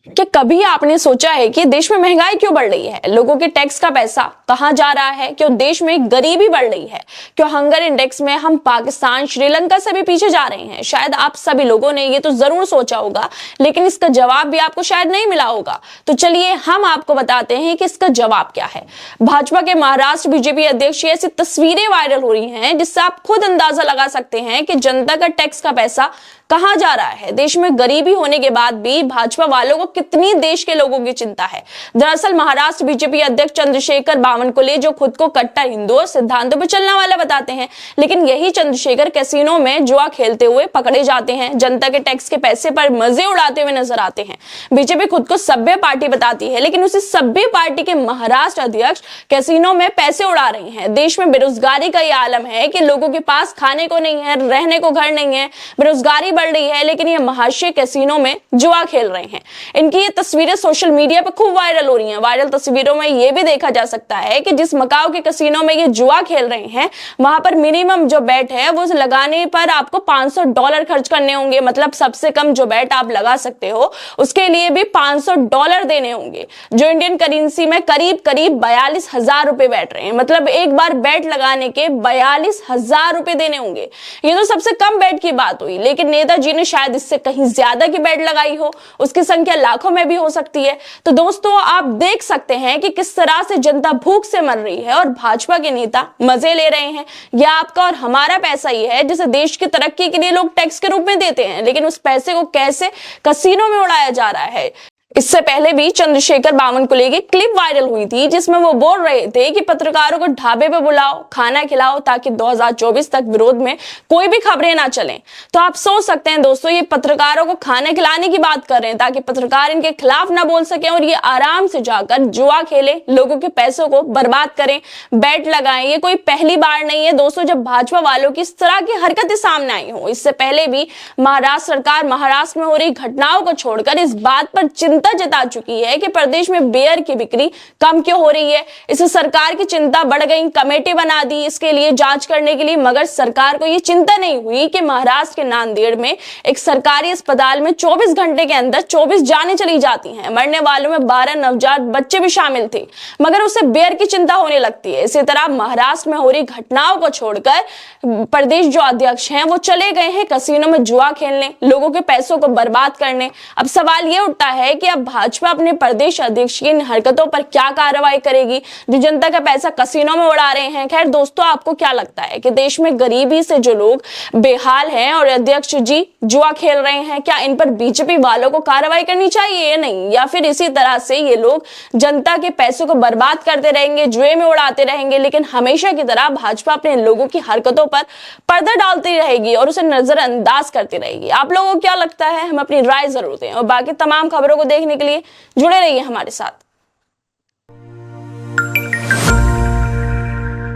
कि कभी आपने सोचा है कि देश में महंगाई क्यों बढ़ रही है, लोगों के टैक्स का पैसा कहां जा रहा है, क्यों देश में गरीबी बढ़ रही है, क्यों हंगर इंडेक्स में हम पाकिस्तान श्रीलंका से भी पीछे जा रहे हैं। शायद आप सभी लोगों ने ये तो जरूर सोचा होगा, लेकिन इसका जवाब भी आपको शायद नहीं मिला होगा। तो चलिए हम आपको बताते हैं कि इसका जवाब क्या है। भाजपा के महाराष्ट्र बीजेपी अध्यक्ष की ऐसी तस्वीरें वायरल हो रही हैं जिससे आप खुद अंदाजा लगा सकते हैं कि जनता का टैक्स का पैसा कहां जा रहा है। देश में गरीबी होने के बाद भी भाजपा वालों को कितनी देश के लोगों की चिंता है। दरअसल महाराष्ट्र बीजेपी अध्यक्ष चंद्रशेखर बावनकुले, जो खुद को कट्टर हिंदू और सिद्धांतों पर चलने वाला बताते हैं, लेकिन यही चंद्रशेखर कैसीनो में जुआ खेलते हुए पकड़े जाते हैं, जनता के टैक्स के पैसे पर मजे उड़ाते हुए नजर आते हैं। बीजेपी खुद को सभ्य पार्टी बताती है, लेकिन उसी सभ्य पार्टी के महाराष्ट्र अध्यक्ष कैसीनो में पैसे उड़ा रहे हैं। देश में बेरोजगारी का यह आलम है कि लोगों के पास खाने को नहीं है, रहने को घर नहीं है, बेरोजगारी बढ़ रही है, लेकिन ये महाशय कैसीनो में जुआ खेल रहे हैं। इनकी ये तस्वीरें सोशल मीडिया पर खूब वायरल हो रही हैं। वायरल तस्वीरों में ये भी देखा जा सकता है कि जिस मकाओ के कैसीनो में ये जुआ खेल रहे हैं, वहां पर मिनिमम जो बेट है वो लगाने पर आपको $500 खर्च करने होंगे। मतलब सबसे कम जो बेट आप लगा सकते हो उसके लिए भी $500 देने होंगे, जो इंडियन करेंसी में करीब 42,000 रुपए बैठ रहे हैं। मतलब एक बार बेट लगाने के 42,000 रुपए देने होंगे। ये तो सबसे कम बेट की बात हुई, लेकिन नेताजी ने शायद इससे कहीं ज्यादा की बेट लगाई हो, उसकी संख्या लाखों में भी हो सकती है। तो दोस्तों आप देख सकते हैं कि किस तरह से जनता भूख से मर रही है और भाजपा के नेता मजे ले रहे हैं। यह आपका और हमारा पैसा ही है जिसे देश की तरक्की के लिए लोग टैक्स के रूप में देते हैं, लेकिन उस पैसे को कैसे कैसीनो में उड़ाया जा रहा है। इससे पहले भी चंद्रशेखर बावनकुले की क्लिप वायरल हुई थी जिसमें वो बोल रहे थे कि पत्रकारों को ढाबे पे बुलाओ, खाना खिलाओ, ताकि 2024 तक विरोध में कोई भी खबरें ना चलें। तो आप सोच सकते हैं दोस्तों, ये पत्रकारों को खाने खिलाने की बात कर रहे हैं ताकि पत्रकार इनके खिलाफ ना बोल सके और ये आराम से जाकर जुआ खेले, लोगों के पैसों को बर्बाद करें, बैट लगाएं। ये कोई पहली बार नहीं है दोस्तों जब भाजपा वालों की इस तरह की हरकतें सामने आई हो। इससे पहले भी महाराष्ट्र सरकार महाराष्ट्र में हो रही घटनाओं को छोड़कर इस बात पर चिंता जता चुकी है कि प्रदेश में बियर की बिक्री कम क्यों हो रही है। इससे सरकार की चिंता बढ़ गई, कमेटी बना दी इसके लिए जांच करने के लिए, मगर सरकार को यह चिंता नहीं हुई कि महाराष्ट्र के नांदेड़ में एक सरकारी अस्पताल में 24 घंटे के अंदर 24 जानें चली जाती हैं। मरने वालों में 12 नवजात बच्चे भी शामिल थे, मगर उसे बियर की चिंता होने लगती है। इसी तरह महाराष्ट्र में हो रही घटनाओं को छोड़कर प्रदेश जो अध्यक्ष हैं वो चले गए हैं कैसीनो में जुआ खेलने, लोगों के पैसों को बर्बाद करने। अब सवाल यह उठता है कि अब भाजपा अपने प्रदेश अध्यक्ष की इन हरकतों पर क्या कार्रवाई करेगी जो जनता का पैसा कैसीनो में उड़ा रहे हैं। खैर दोस्तों, आपको क्या लगता है कि देश में गरीबी से जो लोग बेहाल हैं और अध्यक्ष जी जुआ खेल रहे हैं, क्या इन पर बीजेपी वालों को कार्रवाई करनी चाहिए या नहीं, या फिर इसी तरह से ये लोग जनता के पैसों को बर्बाद करते रहेंगे, जुए में उड़ाते रहेंगे, लेकिन हमेशा की तरह भाजपा अपने लोगों की हरकतों पर पर्दा डालती रहेगी और उसे नजरअंदाज करती रहेगी। आप लोगों को क्या लगता है, हम अपनी राय जरूर दें और बाकी तमाम खबरों को देखने के लिए जुड़े रहिए हमारे साथ।